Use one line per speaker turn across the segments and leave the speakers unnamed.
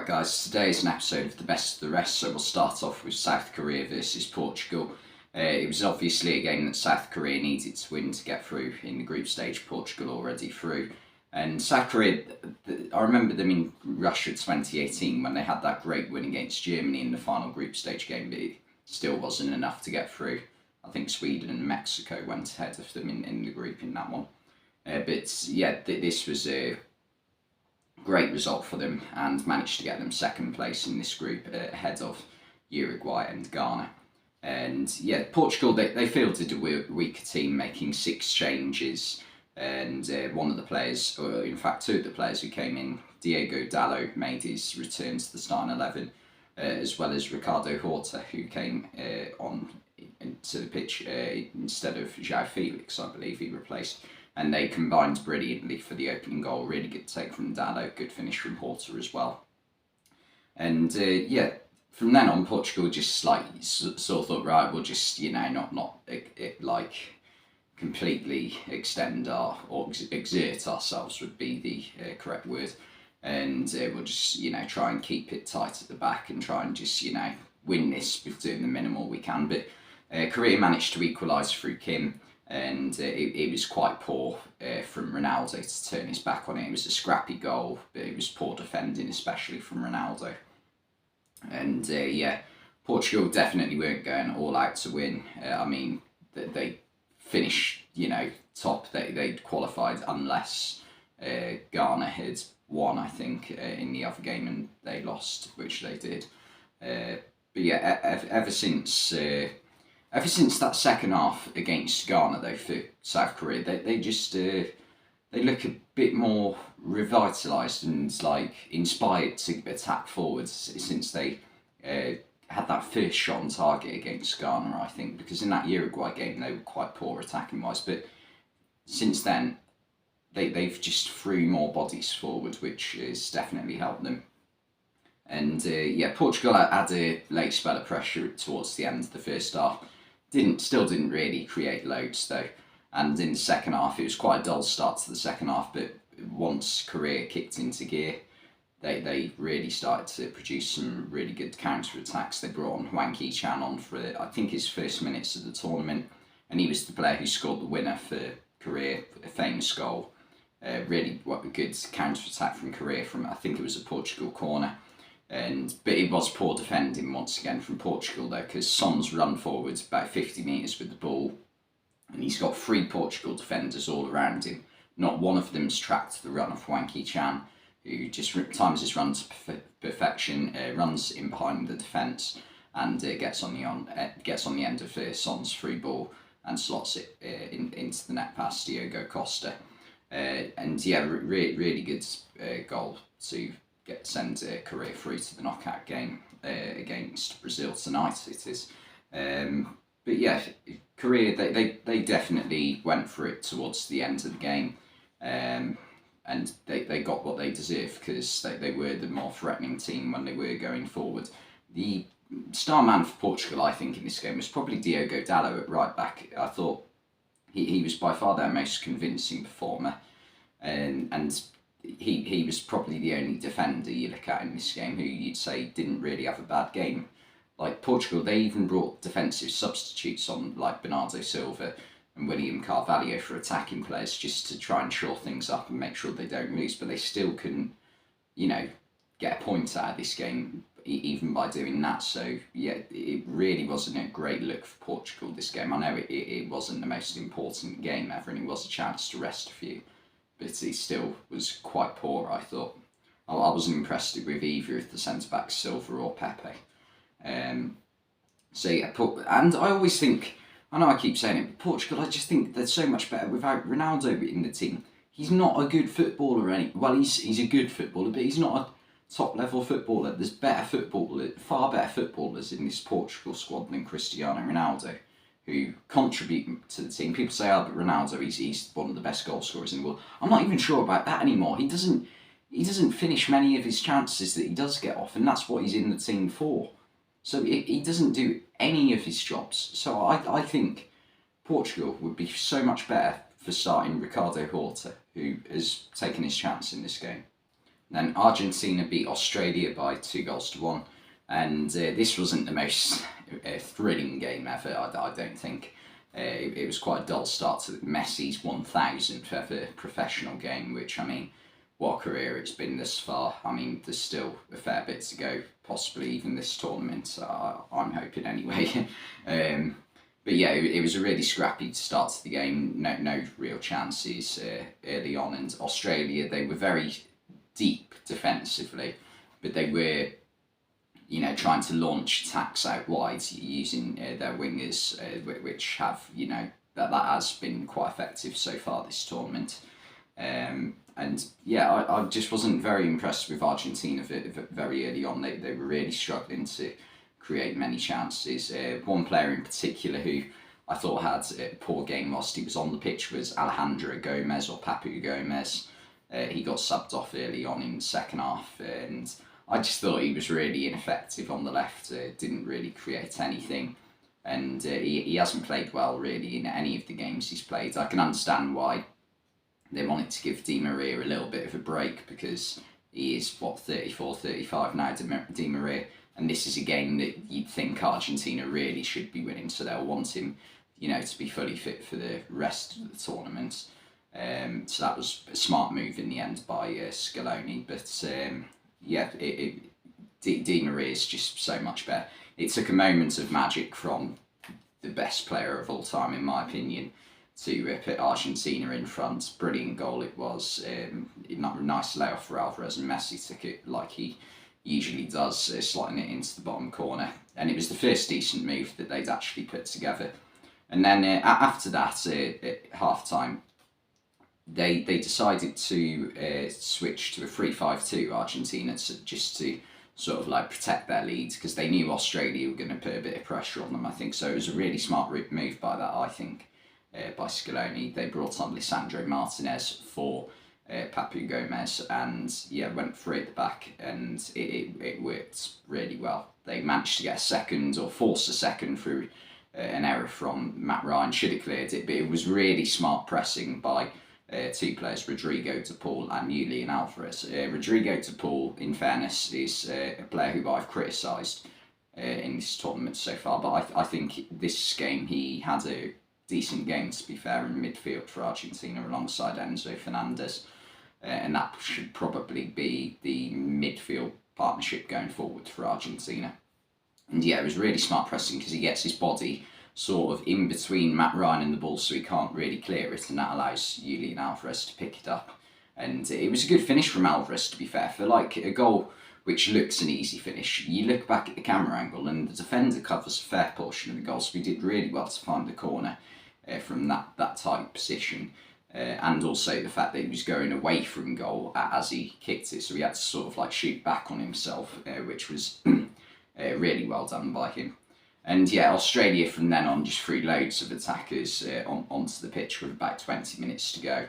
Right guys, today is an episode of the best of the rest, so we'll start off with South Korea versus Portugal. It was obviously a game that South Korea needed to win to get through in the group stage, Portugal already through. And South Korea, I remember them in Russia 2018 when they had that great win against Germany in the final group stage game, but it still wasn't enough to get through. I think Sweden and Mexico went ahead of them in the group in that one. But yeah, this was a great result for them and managed to get them second place in this group ahead of Uruguay and Ghana. And yeah, Portugal, they fielded a weaker team, making 6 changes, and one of the players, or in fact 2 of the players who came in, Diego Dallo, made his return to the starting 11, as well as Ricardo Horta, who came on to the pitch instead of João Felix, I believe he replaced. And they combined brilliantly for the opening goal. Really good take from Dallo, good finish from Horta as well. And yeah, from then on, Portugal just like sort of thought, right, we'll just not completely extend or exert ourselves would be the correct word, and we'll just try and keep it tight at the back and try and just win this with doing the minimal we can. But Korea managed to equalise through Kim. And it was quite poor from Ronaldo to turn his back on it. It was a scrappy goal, but it was poor defending, especially from Ronaldo. And yeah, Portugal definitely weren't going all out to win. I mean, they finished, top. They'd qualified unless Ghana had won, I think, in the other game, and they lost, which they did. But yeah, ever since that second half against Ghana, though, for South Korea, they just they look a bit more revitalised and inspired to attack forwards since they had that first shot on target against Ghana, I think, because in that Uruguay game they were quite poor attacking wise, but since then they've just threw more bodies forward, which has definitely helped them. And yeah, Portugal had a late spell of pressure towards the end of the first half. Still didn't really create loads though, and in the second half it was quite a dull start to the second half, but once Korea kicked into gear, they really started to produce some really good counter-attacks. They brought on Hwang Ki-chan on for I think his first minutes of the tournament, and he was the player who scored the winner for Korea, a famous goal. Really a good counter-attack from Korea from, I think it was a Portugal corner. But it was poor defending once again from Portugal though, because Son's run forwards about 50 metres with the ball, and he's got 3 Portugal defenders all around him. Not one of them's tracked the run of Hwang Ki-chan, who just times his run to perfection, runs in behind the defence, and gets on the end of Son's free ball and slots it into the net past Diogo Costa. And yeah, really good goal to send Korea through to the knockout game against Brazil tonight, it is. But yeah, Korea, they definitely went for it towards the end of the game, and they got what they deserved, because they were the more threatening team when they were going forward. The star man for Portugal, I think, in this game was probably Diogo Dallo at right back. I thought he was by far their most convincing performer, and he was probably the only defender you look at in this game who you'd say didn't really have a bad game. Like Portugal, they even brought defensive substitutes on, like Bernardo Silva and William Carvalho, for attacking players, just to try and shore things up and make sure they don't lose. But they still couldn't, get a point out of this game, even by doing that. So yeah, it really wasn't a great look for Portugal this game. I know it wasn't the most important game ever, and it was a chance to rest a few, but he still was quite poor, I thought. I wasn't impressed with either of the centre-backs, Silva or Pepe. So yeah, and I always think, I know I keep saying it, but Portugal, I just think they're so much better without Ronaldo in the team. He's not a good footballer, well, he's a good footballer, but he's not a top-level footballer. There's far better footballers in this Portugal squad than Cristiano Ronaldo, who contribute to the team. People say, but Ronaldo, he's one of the best goal scorers in the world. I'm not even sure about that anymore. He doesn't finish many of his chances that he does get off, and that's what he's in the team for. So he doesn't do any of his jobs. So I think Portugal would be so much better for starting Ricardo Horta, who has taken his chance in this game. Then Argentina beat Australia by 2-1, and this wasn't the most thrilling game ever. I don't think. It was quite a dull start to Messi's 1000th ever professional game, which, I mean, what a career it's been this far. I mean, there's still a fair bit to go, possibly even this tournament, I'm hoping anyway. But yeah, it was a really scrappy start to the game, no real chances early on, and Australia, they were very deep defensively, but they were, you know, trying to launch attacks out wide using their wingers, which have, you know, that has been quite effective so far this tournament. And yeah, I just wasn't very impressed with Argentina very early on. They were really struggling to create many chances. One player in particular who I thought had a poor game whilst he was on the pitch was Alejandro Gomez, or Papu Gomez. He got subbed off early on in the second half, and I just thought he was really ineffective on the left, didn't really create anything, and he hasn't played well really in any of the games he's played. I can understand why they wanted to give Di Maria a little bit of a break, because he is, 34, 35 now, Di Maria, and this is a game that you'd think Argentina really should be winning, so they'll want him, you know, to be fully fit for the rest of the tournament. So that was a smart move in the end by Scaloni, but yeah, Di Maria is just so much better. It took a moment of magic from the best player of all time, in my opinion, to put Argentina in front. Brilliant goal it was. Nice layoff for Alvarez, and Messi took it like he usually does, slotting it into the bottom corner. And it was the first decent move that they'd actually put together. And then after that, at half-time, they decided to switch to a 3-5-2, Argentina, just to sort of like protect their lead, because they knew Australia were going to put a bit of pressure on them, I think. So it was a really smart move by that, I think, by Scaloni. They brought on Lisandro Martinez for Papu Gomez, and yeah, went for it at the back, and it worked really well. They managed to get a second, or force a second, through an error from Matt Ryan. Should have cleared it, but it was really smart pressing by two players, Rodrigo de Paul and Julian Alvarez. Rodrigo de Paul, in fairness, is a player who I've criticised in this tournament so far, but I think this game he had a decent game, to be fair, in midfield for Argentina alongside Enzo Fernandez, and that should probably be the midfield partnership going forward for Argentina. And yeah, it was really smart pressing, because he gets his body sort of in between Matt Ryan and the ball, so he can't really clear it, and that allows Julian Alvarez to pick it up. And it was a good finish from Alvarez, to be fair, for like a goal which looks an easy finish. You look back at the camera angle, and the defender covers a fair portion of the goal, so he did really well to find the corner from that tight position. And also the fact that he was going away from goal as he kicked it, so he had to sort of like shoot back on himself, which was really well done by him. And yeah, Australia from then on just threw loads of attackers onto the pitch with about 20 minutes to go.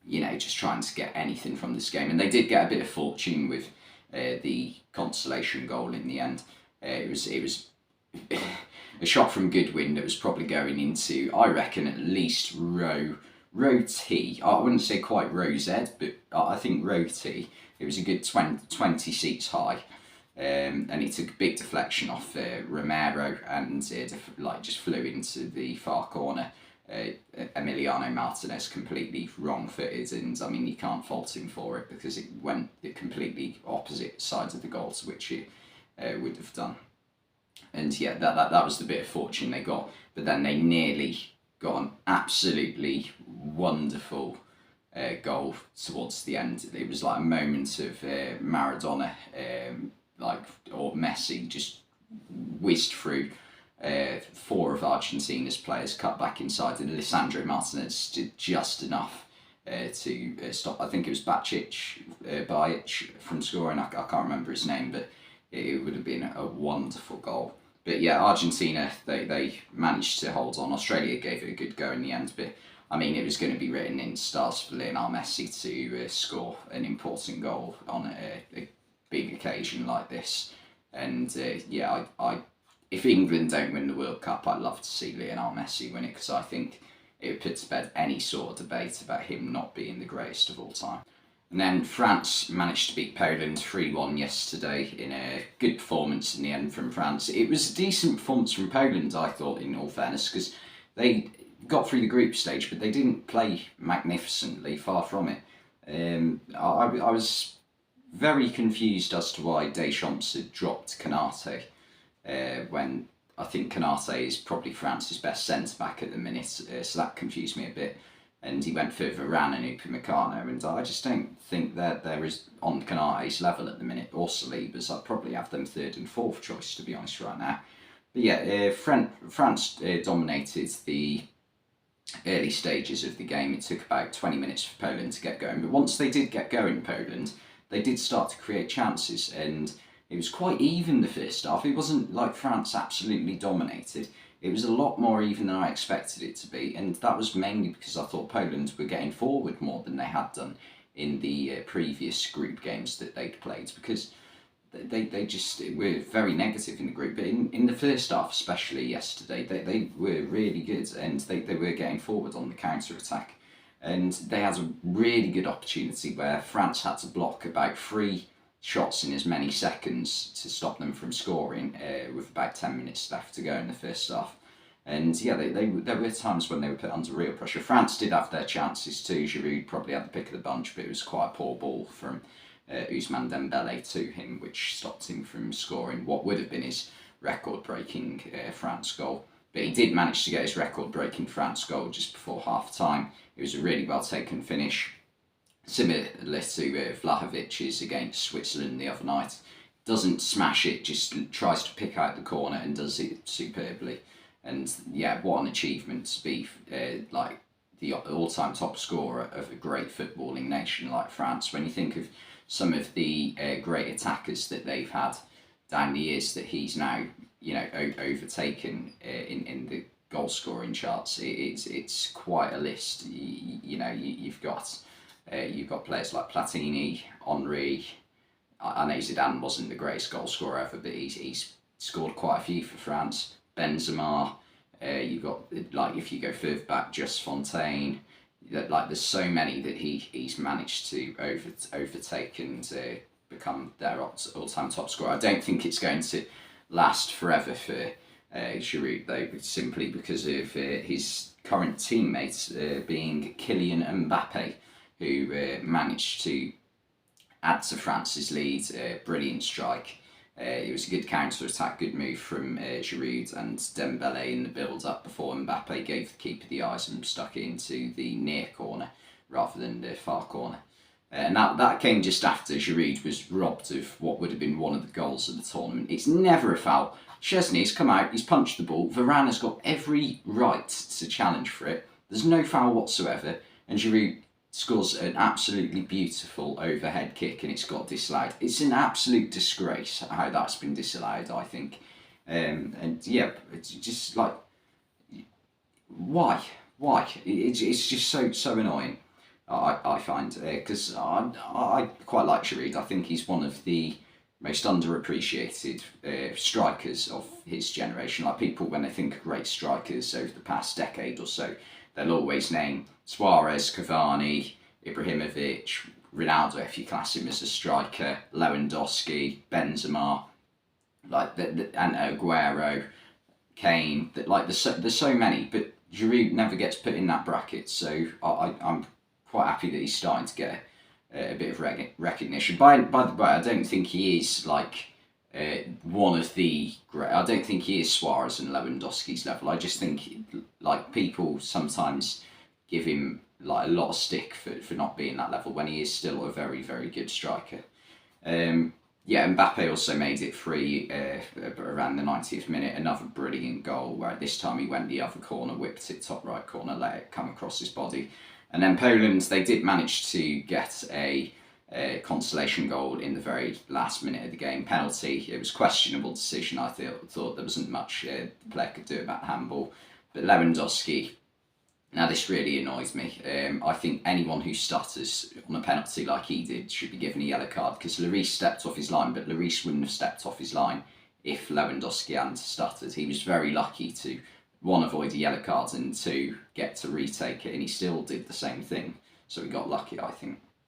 You know, just trying to get anything from this game. And they did get a bit of fortune with the consolation goal in the end. It was a shot from Goodwin that was probably going into, I reckon, at least row T. I wouldn't say quite row Z, but I think row T. It was a good 20 seats high. And he took a big deflection off Romero, and just flew into the far corner. Emiliano Martinez completely wrong-footed, and I mean, you can't fault him for it, because it went the completely opposite side of the goal to which it would have done. And yeah, that was the bit of fortune they got, but then they nearly got an absolutely wonderful goal towards the end. It was like a moment of Maradona, or Messi, just whizzed through four of Argentina's players, cut back inside, and Lisandro Martinez did just enough to stop. I think it was Bajic from scoring. I can't remember his name, but it would have been a wonderful goal. But yeah, Argentina, they managed to hold on. Australia gave it a good go in the end, but I mean, it was going to be written in stars for Lionel Messi to score an important goal on a big occasion like this. And yeah, if England don't win the World Cup, I'd love to see Lionel Messi win it, because I think it would put to bed any sort of debate about him not being the greatest of all time. And then France managed to beat Poland 3-1 yesterday in a good performance in the end from France. It was a decent performance from Poland, I thought, in all fairness, because they got through the group stage, but they didn't play magnificently, far from it. I was very confused as to why Deschamps had dropped Canate when I think Canate is probably France's best centre-back at the minute, so that confused me a bit. And he went for Varane and Upamecano, and I just don't think that there is on Canate's level at the minute, or Saliba's. I'd probably have them third and fourth choice, to be honest, right now. But yeah, France dominated the early stages of the game. It took about 20 minutes for Poland to get going, but once they did get going, Poland, they did start to create chances, and it was quite even the first half. It wasn't like France absolutely dominated. It was a lot more even than I expected it to be, and that was mainly because I thought Poland were getting forward more than they had done in the previous group games that they'd played, because they just were very negative in the group. But in the first half, especially yesterday, they were really good, and they were getting forward on the counter-attack. And they had a really good opportunity where France had to block about 3 shots in as many seconds to stop them from scoring, with about 10 minutes left to go in the first half. And yeah, there were times when they were put under real pressure. France did have their chances too. Giroud probably had the pick of the bunch, but it was quite a poor ball from Ousmane Dembele to him, which stopped him from scoring what would have been his record-breaking France goal. But he did manage to get his record-breaking France goal just before half-time. It was a really well-taken finish, similar to Vlahovic's against Switzerland the other night. Doesn't smash it, just tries to pick out the corner and does it superbly. And yeah, what an achievement to be like the all-time top scorer of a great footballing nation like France. When you think of some of the great attackers that they've had down the years that he's now, overtaken in the goal scoring charts, it's quite a list. You've got players like Platini, Henry. I know Zidane wasn't the greatest goal scorer ever, but he's scored quite a few for France. Benzema. You've got, like, if you go further back, Just Fontaine. There's so many that he's managed to overtake and become their all-time top scorer. I don't think it's going to last forever for Giroud, though, simply because of his current teammates being Kylian Mbappe, who managed to add to France's lead. Brilliant strike. It was a good counter-attack, good move from Giroud and Dembele in the build-up before Mbappe gave the keeper the eyes and stuck it into the near corner rather than the far corner. And that came just after Giroud was robbed of what would have been one of the goals of the tournament. It's never a foul. Szczesny's come out, he's punched the ball. Varane has got every right to challenge for it. There's no foul whatsoever, and Giroud scores an absolutely beautiful overhead kick and it's got disallowed. It's an absolute disgrace how that's been disallowed, I think. And yeah, it's just like, why? It's just so annoying, I find, because I quite like Giroud. I think he's one of the most underappreciated strikers of his generation. Like, people, when they think of great strikers over the past decade or so, they'll always name Suarez, Cavani, Ibrahimovic, Ronaldo if you class him as a striker, Lewandowski, Benzema, and Aguero, Kane. There's so many, but Giroud never gets put in that bracket. So I'm quite happy that he's starting to get a bit of recognition. By the way, I don't think he is like one of the great. I don't think he is Suarez and Lewandowski's level. I just think like people sometimes give him like a lot of stick for not being that level when he is still a very, very good striker. Mbappe also made it free around the 90th minute. Another brilliant goal where this time he went the other corner, whipped it top right corner, let it come across his body. And then Poland, they did manage to get a consolation goal in the very last minute of the game. Penalty. It was a questionable decision. I thought there wasn't much the player could do about handball. But Lewandowski, now this really annoys me. I think anyone who stutters on a penalty like he did should be given a yellow card, because Lloris stepped off his line, but Lloris wouldn't have stepped off his line if Lewandowski hadn't stuttered. He was very lucky to, 1, avoid a yellow card, and 2, get to retake it, and he still did the same thing. So he got lucky, I think.